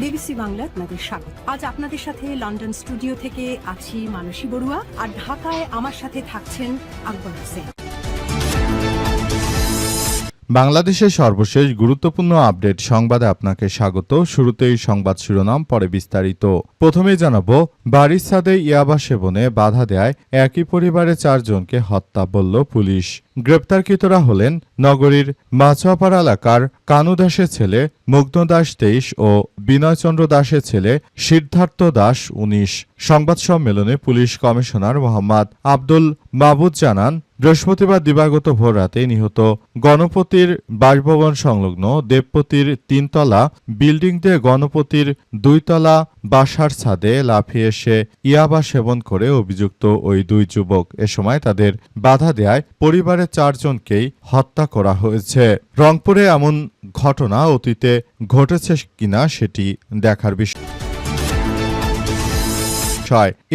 BBC Bangla আপনাদের স্বাগত। আজ আপনাদের সাথে লন্ডন স্টুডিও থেকে আছি মানসী বড়ুয়া, আর ঢাকায় আমার সাথে থাকছেন আকবর হোসেন। বাংলাদেশের সর্বশেষ গুরুত্বপূর্ণ আপডেট সংবাদে আপনাকে স্বাগত। শুরুতেই সংবাদ শিরোনাম, পরে বিস্তারিত। প্রথমেই জানাবো, বাড়ির ছাদে ইয়াবা সেবনে বাধা দেয় একই পরিবারের 4 জনকে হত্যা বলল পুলিশ। গ্রেপ্তারকৃতরা হলেন নগরীর মাছুয়াপাড়া এলাকার কানু দাসের ছেলে মুগ্ধ দাস 23 ও বিনয়চন্দ্র দাসের ছেলে সিদ্ধার্থ দাস 19। সংবাদ সম্মেলনে পুলিশ কমিশনার মোহাম্মদ আব্দুল মাবুদ জানান, বৃহস্পতিবার দিবাগত ভোররাতে নিহত গণপতির বাসভবন সংলগ্ন দেবপতির 3তলা বিল্ডিং দিয়ে গণপতির 2তলা বাসার ছাদে লাফিয়ে এসে ইয়াবা সেবন করে অভিযুক্ত ওই 2 যুবক। এ সময় তাদের বাধা দেয় পরিবারের 4 জনকেই হত্যা করা হয়েছে। রংপুরে এমন ঘটনা অতীতে ঘটেছে কিনা সেটি দেখার বিষয়।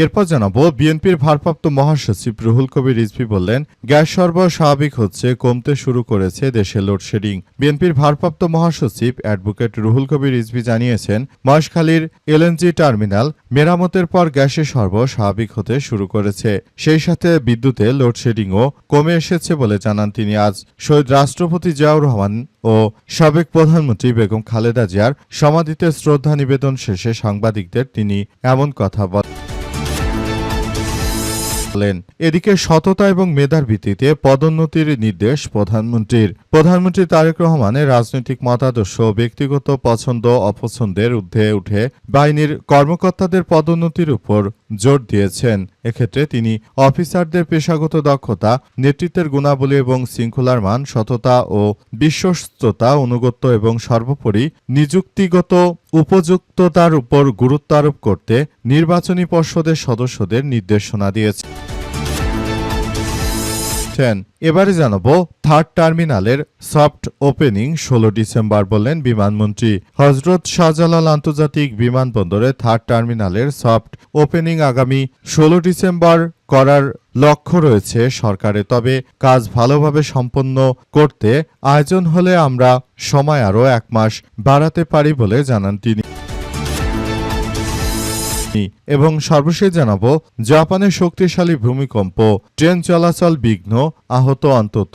এরপর জানাবো, বিএনপির ভারপ্রাপ্ত মহাসচিব রুহুল কবির রিজভী বললেন, গ্যাস সরবরাহ স্বাভাবিক হচ্ছে, কমতে শুরু করেছে দেশে লোডশেডিং। বিএনপির ভারপ্রাপ্ত মহাসচিব অ্যাডভোকেট রুহুল কবির রিজভী জানিয়েছেন, মহেশখালীর এলএনজি টার্মিনাল মেরামতের পর গ্যাসের সরবরাহ স্বাভাবিক হতে শুরু করেছে। সেই সাথে বিদ্যুতে লোডশেডিংও কমে এসেছে বলে জানান তিনি। আজ শহীদ রাষ্ট্রপতি জিয়াউর রহমান ও সাবেক প্রধানমন্ত্রী বেগম খালেদা জিয়ার সমাধিতে শ্রদ্ধা নিবেদন শেষে সাংবাদিকদের তিনি এমন কথা বলেন। এদিকে সততা এবং মেধার ভিত্তিতে পদোন্নতির নির্দেশ প্রধানমন্ত্রীর। প্রধানমন্ত্রী তারেক রহমানের রাজনৈতিক মতাদর্শ ও ব্যক্তিগত পছন্দ অপছন্দের ঊর্ধ্বে উঠে বাহিনীর কর্মকর্তাদের পদোন্নতির উপর জোর দিয়েছেন। এক্ষেত্রে তিনি অফিসারদের পেশাগত দক্ষতা, নেতৃত্বের গুণাবলী এবং শৃঙ্খলার মান, সততা ও বিশ্বস্ততা, অনুগত্য এবং সর্বোপরি নিযুক্তিগত উপযুক্ততার উপর গুরুত্ব আরোপ করতে নির্বাচনী পর্ষদের সদস্যদের নির্দেশনা দিয়েছে। এবারে জানাবো, 3rd টার্মিনালের সফট ওপেনিং 16 ডিসেম্বর বললেন বিমানমন্ত্রী। হযরত শাহজালাল আন্তর্জাতিক বিমানবন্দরে 3rd টার্মিনালের সফট ওপেনিং আগামী 16 ডিসেম্বর করার লক্ষ্য রয়েছে সরকারের। তবে কাজ ভালোভাবে সম্পন্ন করতে আয়োজন হলে আমরা সময় আরও 1 মাস বাড়াতে পারি বলে জানান তিনি। এবং সর্বশেষ জানাবো, জাপানে শক্তিশালী ভূমিকম্প, ট্রেন চলাচল বিঘ্ন, আহত অন্তত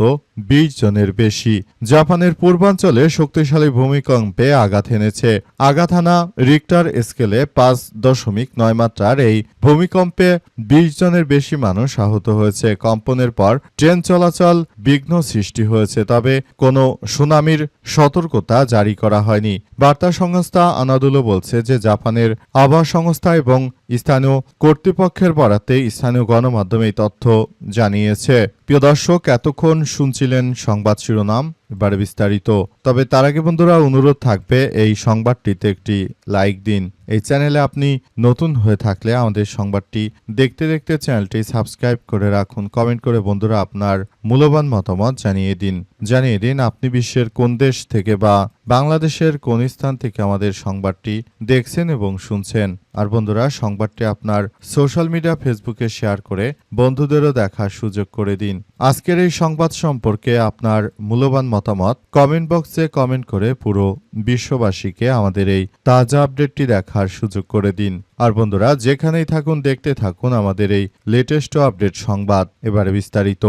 20 জনের বেশি। জাপানের পূর্বাঞ্চলে শক্তিশালী ভূমিকম্পে আঘাত এনেছে। আঘাত হানা রিক্টার স্কেলে 5.9 মাত্রার এই ভূমিকম্পে 20 জনের বেশি মানুষ আহত হয়েছে। কম্পনের পর ট্রেন চলাচল বিঘ্ন সৃষ্টি হয়েছে, তবে কোনো সুনামির সতর্কতা জারি করা হয়নি। বার্তা সংস্থা আনাদুলো বলছে যে জাপানের আবহাওয়া সংস্থা এবং স্থানীয় কর্তৃপক্ষের বরাতে স্থানীয় গণমাধ্যম এই তথ্য জানিয়েছে। প্রিয় দর্শক, এতক্ষণ শুনছিলেন সংবাদ শিরোনাম, এবারে বিস্তারিত। তবে তার আগে বন্ধুরা অনুরোধ থাকবে, এই সংবাদটিতে একটি লাইক দিন। এই চ্যানেলে আপনি নতুন হয়ে থাকলে আমাদের সংবাদটি দেখতে দেখতে চ্যানেলটি সাবস্ক্রাইব করে রাখুন। কমেন্ট করে বন্ধুরা আপনার মূল্যবান মতামত জানিয়ে দিন আপনি বিশ্বের কোন দেশ থেকে বা বাংলাদেশের কোন স্থান থেকে আমাদের সংবাদটি দেখছেন এবং শুনছেন। আর বন্ধুরা, সংবাদটি আপনার সোশ্যাল মিডিয়া ফেসবুকে শেয়ার করে বন্ধুদেরও দেখার সুযোগ করে দিন। আজকের এই সংবাদ সম্পর্কে আপনার মূল্যবান মতামত কমেন্ট বক্সে কমেন্ট করে পুরো বিশ্ববাসীকে আমাদের এই তাজা আপডেটটি দেখার সুযোগ করে দিন। আর বন্ধুরা, যেখানেই থাকুন দেখতে থাকুন আমাদের এই লেটেস্ট আপডেট সংবাদ। এবারে বিস্তারিত।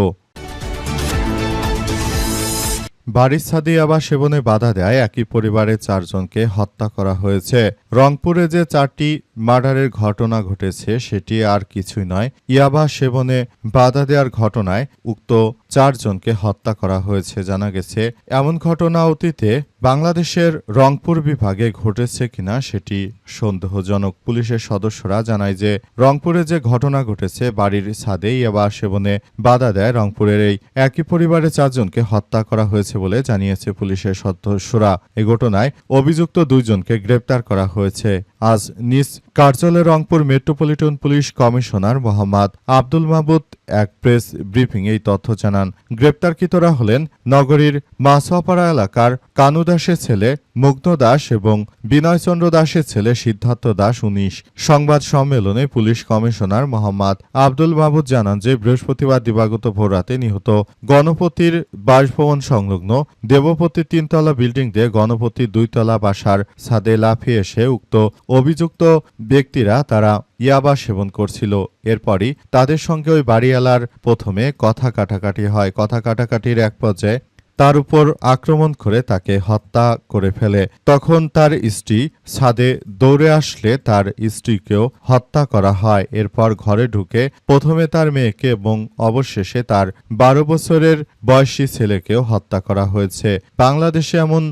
বাড়ির ছাদে ইয়াবা সেবনে বাধা দেয় একই পরিবারের 4 জনকে হত্যা করা হয়েছে। রংপুরে যে 4টি মার্ডারের ঘটনা ঘটেছে সেটি আর কিছুই নয়, ইয়াবা সেবনে বাধা দেওয়ার ঘটনায় উক্ত 4 জনকে হত্যা করা হয়েছে। জানা গেছে, এমন ঘটনা অতীতে বাংলাদেশের রংপুর বিভাগে ঘটেছে কিনা সেটি সন্দেহজনক। পুলিশের সদস্যরা জানায় যে রংপুরে যে ঘটনা ঘটেছে, বাড়ির ছাদে ইয়াবা সেবনে বাধা দেয় রংপুরের এই একই পরিবারের 4 জনকে হত্যা করা হয়েছে বলে জানিয়েছে পুলিশের সদস্যরা। এই ঘটনায় অভিযুক্ত 2 জনকে গ্রেপ্তার করা হয়েছে। আজ নিজ কার্যালয়ে Rangpur metropolitan police commissioner Mohammad Abdul মাবুদ এক প্রেস ব্রিফিং এই তথ্য জানান। গ্রেপ্তারকৃতরা হলেন নগরীর মাছুয়াপাড়া এলাকার কানু দাসের ছেলে মুগ্ধ দাস এবং বিনয়চন্দ্র দাসের ছেলে সিদ্ধার্থ দাস ১৯। সংবাদ সম্মেলনে পুলিশ কমিশনার মোহাম্মদ আব্দুল মাহমুদ জানান যে বৃহস্পতিবার দিবাগত ভোররাতে নিহত গণপতির বাসভবন সংলগ্ন দেবপতির ৩তলা বিল্ডিং দিয়ে গণপতির ২তলা বাসার ছাদে লাফিয়ে এসে উক্ত অভিযুক্ত ব্যক্তিরা তারা ইয়াবা সেবন করছিল। এরপরই তাদের সঙ্গে ওই বাড়িওয়ালার প্রথমে কথা কাটাকাটি হয়। কথা কাটাকাটির এক পর্যায়ে তার উপর আক্রমণ করে তাকে হত্যা করে ফেলে। তখন তার স্ত্রী ছাদে দৌড়ে আসলে তার স্ত্রীকেও হত্যা করা হয়। এরপর ঘরে ঢুকে প্রথমে তার মেয়েকে এবং অবশেষে তার ১২ বছরের বয়সী ছেলেকেও হত্যা করা হয়েছে। বাংলাদেশে এমন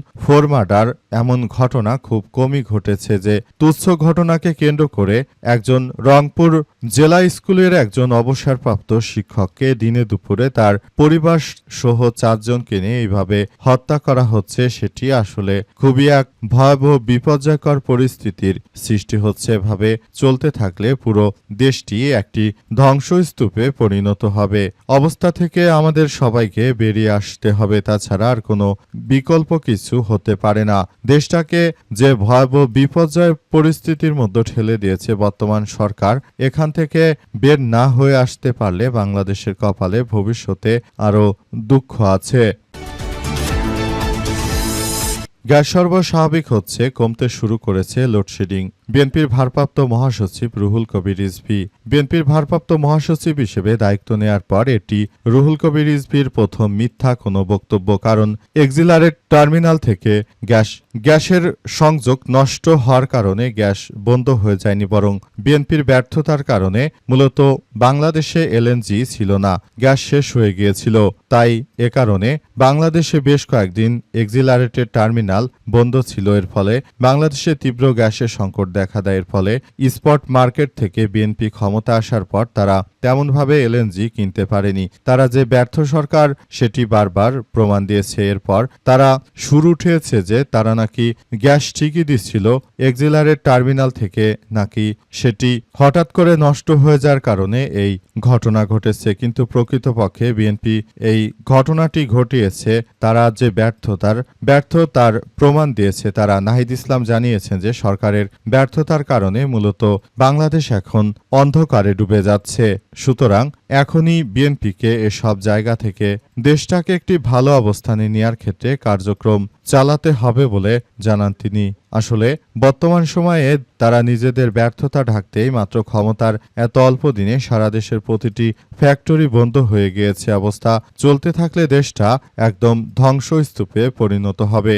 মার্ডার এমন ঘটনা খুব কমই ঘটেছে যে তুচ্ছ ঘটনাকে কেন্দ্র করে একজন রংপুর জেলা স্কুলের একজন অবসরপ্রাপ্ত শিক্ষককে দিনে দুপুরে তার পরিবার সহ ৪ জনকে নিয়ে এইভাবে হত্যা করা হচ্ছে। সেটি আসলে খুবই এক ভয়াবহ বিপর্যয়কর পরিস্থিতির সৃষ্টি হচ্ছে। এভাবে চলতে থাকলে পুরো দেশটি একটি ধ্বংসস্তূপে পরিণত হবে। অবস্থা থেকে আমাদের সবাইকে বেরিয়ে আসতে হবে, তাছাড়া আর কোনো বিকল্প কিছু হতে পারে না। দেশটাকে যে ভয়াবহ বিপর্যয় পরিস্থিতির মধ্যে ঠেলে দিয়েছে বর্তমান সরকার, এখান থেকে বের না হয়ে আসতে পারলে বাংলাদেশের কপালে ভবিষ্যতে আরও দুঃখ আছে। গ্যাস সরবরাহ স্বাভাবিক হচ্ছে, কমতে শুরু করেছে লোডশেডিং। বিএনপির ভারপ্রাপ্ত মহাসচিব রুহুল কবির রিজভী। বিএনপির ভারপ্রাপ্ত মহাসচিব হিসেবে দায়িত্ব নেয়ার পর এটি রুহুল কবির রিজভীর প্রথম মিথ্যা কোনো বক্তব্য। কারণ এক্সিলারেট টার্মিনাল থেকে গ্যাসের সংযোগ নষ্ট হওয়ার কারণে গ্যাস বন্ধ হয়ে যায়নি, বরং বিএনপির ব্যর্থতার কারণে মূলত বাংলাদেশে এলএনজি ছিল না, গ্যাস শেষ হয়ে গিয়েছিল। তাই এ কারণে বাংলাদেশে বেশ কয়েকদিন এক্সিলারেটেড টার্মিনাল বন্ধ ছিল। এর ফলে বাংলাদেশে তীব্র গ্যাসের সংকট দেখা দেয়। এর ফলে স্পট মার্কেট থেকে বিএনপি ক্ষমতা আসার পর তারা তেমনভাবে এলএনজি কিনতে পারেনি। তারা যে ব্যর্থ সরকার সেটি বারবার প্রমাণ দিয়েছে। এরপর তারা সুর উঠিয়েছে যে তারা নাকি গ্যাস ঠিকই দিচ্ছিল, এক্সিলারেট টার্মিনাল থেকে নাকি সেটি হঠাৎ করে নষ্ট হয়ে যাওয়ার কারণে এই ঘটনা ঘটেছে। কিন্তু প্রকৃতপক্ষে বিএনপি এই ঘটনাটি ঘটিয়েছে, তারা যে ব্যর্থতার প্রমাণ দিয়েছে। তারা নাহিদ ইসলাম জানিয়েছেন যে সরকারের ব্যর্থতার কারণে মূলত বাংলাদেশ এখন অন্ধকারে ডুবে যাচ্ছে। সুতরাং এখনই বিএনপিকে এসব জায়গা থেকে দেশটাকে একটি ভালো অবস্থানে নেওয়ার ক্ষেত্রে কার্যক্রম চালাতে হবে বলে জানান তিনি। আসলে বর্তমান সময়ে তারা নিজেদের ব্যর্থতা ঢাকতেই মাত্র ক্ষমতার এত অল্প দিনে সারা দেশের প্রতিটি ফ্যাক্টরি বন্ধ হয়ে গিয়েছে। অবস্থা চলতে থাকলে দেশটা একদম ধ্বংসস্তূপে পরিণত হবে।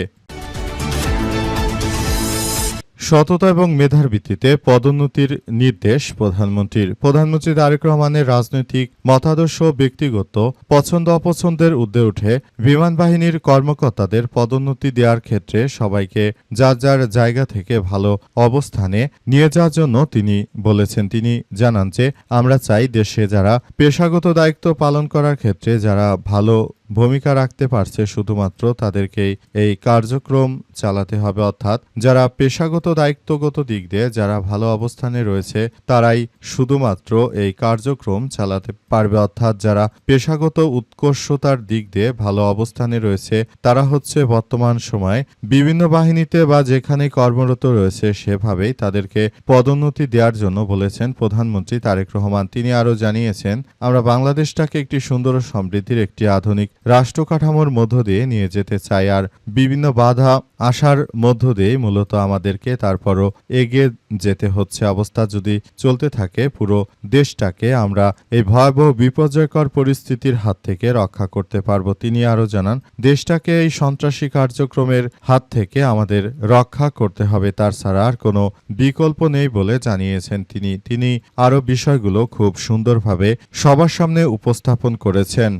সততা এবং মেধার ভিত্তিতে পদোন্নতির নির্দেশ প্রধানমন্ত্রীর। প্রধানমন্ত্রী তারেক রহমানের রাজনৈতিক মতাদর্শ ব্যক্তিগত পছন্দ অপছন্দের ঊর্ধ্বে উঠে বিমান বাহিনীর কর্মকর্তাদের পদোন্নতি দেওয়ার ক্ষেত্রে সবাইকে যার যার জায়গা থেকে ভালো অবস্থানে নিয়ে যাওয়ার জন্য তিনি বলেছেন। তিনি জানান যে আমরা চাই দেশে যারা পেশাগত দায়িত্ব পালন করার ক্ষেত্রে যারা ভালো ভূমিকা রাখতে পারছে শুধুমাত্র তাদেরকেই এই কার্যক্রম চালাতে হবে। অর্থাৎ যারা পেশাগত দায়িত্বগত দিক দিয়ে যারা ভালো অবস্থানে রয়েছে তারাই শুধুমাত্র এই কার্যক্রম চালাতে পারবে। অর্থাৎ যারা পেশাগত উৎকর্ষতার দিক দিয়ে ভালো অবস্থানে রয়েছে তারা হচ্ছে বর্তমান সময়ে বিভিন্ন বাহিনীতে বা যেখানে কর্মরত রয়েছে সেভাবেই তাদেরকে পদোন্নতি দেওয়ার জন্য বলেছেন প্রধানমন্ত্রী তারেক রহমান। তিনি আরও জানিয়েছেন, আমরা বাংলাদেশটাকে একটি সুন্দর ও সমৃদ্ধির একটি আধুনিক রাষ্ট্র কাঠামোর মধ্য দিয়ে নিয়ে যেতে চাই। আর বিভিন্ন বাধা আসার মধ্য দিয়ে মূলত আমাদেরকে তারপরও এগিয়ে যেতে হচ্ছে। অবস্থা যদি চলতে থাকে পুরো দেশটাকে আমরা এই ভয়াবহ বিপর্যয়কর পরিস্থিতির হাত থেকে রক্ষা করতে পারব। তিনি আরও জানান, দেশটাকে এই সন্ত্রাসী কার্যক্রমের হাত থেকে আমাদের রক্ষা করতে হবে, তার ছাড়া আর কোনো বিকল্প নেই বলে জানিয়েছেন তিনি আরও বিষয়গুলো খুব সুন্দরভাবে সবার সামনে উপস্থাপন করেছেন।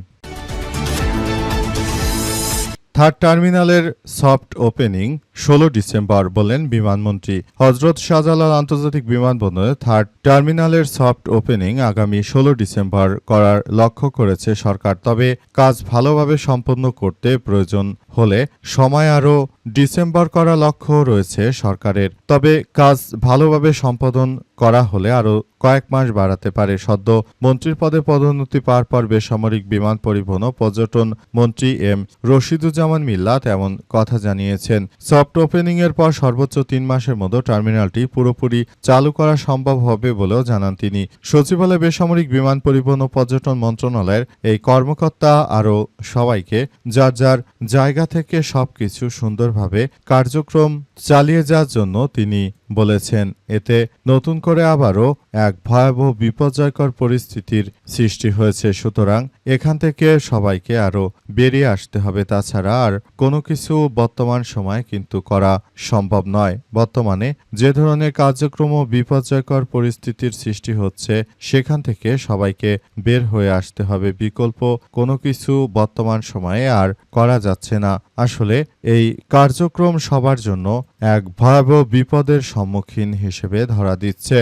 থার্ড টার্মিনালের সফট ওপেনিং 16 ডিসেম্বর, বলেন বিমানমন্ত্রী। হজরত শাহজালাল আন্তর্জাতিক বিমানবন্দরে থার্ড টার্মিনালের সফট ওপেনিং আগামী 16 ডিসেম্বর করার লক্ষ্য করেছে সরকার। তবে কাজ ভালোভাবে সম্পন্ন করতে প্রয়োজন হলে সময় আরও ডিসেম্বর করা লক্ষ্য রয়েছে সরকারের। তবে কাজ ভালোভাবে সম্পাদন করা হলে আরও কয়েক মাস বাড়াতে পারে। সদ্য মন্ত্রীর পদে পদোন্নতি পাওয়ার পর বেসামরিক বিমান পরিবহন ও পর্যটন মন্ত্রী এম রশিদুজ্জামান মিল্লাত এমন কথা জানিয়েছেন। সফট ওপেনিংয়ের পর সর্বোচ্চ 3 মাসের মধ্যে টার্মিনালটি পুরোপুরি চালু করা সম্ভব হবে বলেও জানান তিনি। সচিবালয় বেসামরিক বিমান পরিবহন ও পর্যটন মন্ত্রণালয়ের এই কর্মকর্তা আরও সবাইকে যার যার জায়গা থেকে সবকিছু সুন্দরভাবে কার্যক্রম চালিয়ে যাওয়ার জন্য তিনি বলেছেন। এতে নতুন করে আবারও এক ভয়াবহ বিপর্যয়কর পরিস্থিতির সৃষ্টি হয়েছে। সুতরাং এখান থেকে সবাইকে আরও বেরিয়ে আসতে হবে। তাছাড়া আর কোনো কিছু বর্তমান সময়ে কিন্তু করা সম্ভব নয়। বর্তমানে যে ধরনের কার্যক্রম ও বিপর্যয়কর পরিস্থিতির সৃষ্টি হচ্ছে সেখান থেকে সবাইকে বের হয়ে আসতে হবে। বিকল্প কোনো কিছু বর্তমান সময়ে আর করা যাচ্ছে না। আসলে এই কার্যক্রম সবার জন্য এক ভয়াবহ বিপদের সম্মুখীন হিসেবে ধরা দিচ্ছে।